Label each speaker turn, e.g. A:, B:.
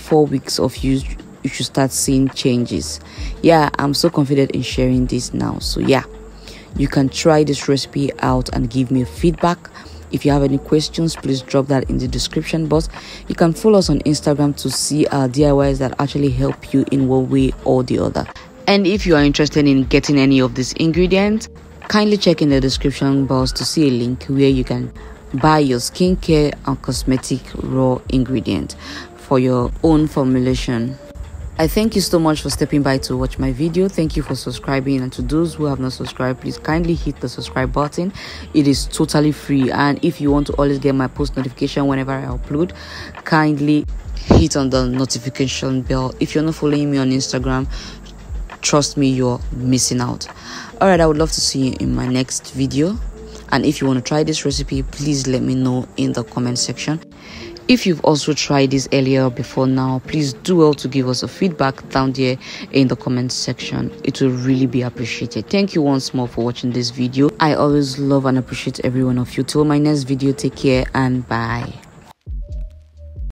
A: 4 weeks of use, you should start seeing changes. Yeah, I'm so confident in sharing this now. So yeah, you can try this recipe out and give me feedback. If you have any questions, please drop that in the description box. You can follow us on Instagram to see our DIYs that actually help you in one way or the other. And if you are interested in getting any of these ingredients, kindly check in the description box to see a link where you can buy your skincare and cosmetic raw ingredient for your own formulation. I thank you so much for stepping by to watch my video. Thank you for subscribing, and to those who have not subscribed, please kindly hit the subscribe button. It is totally free, and if you want to always get my post notification whenever I upload, kindly hit on the notification bell. If you're not following me on Instagram, trust me, you're missing out. Alright, I would love to see you in my next video, and if you want to try this recipe, please let me know in the comment section. If you've also tried this earlier before now, please do well to give us a feedback down there in the comment section. It will really be appreciated. Thank you once more for watching this video. I always love and appreciate every one of you. Till my next video, take care and bye.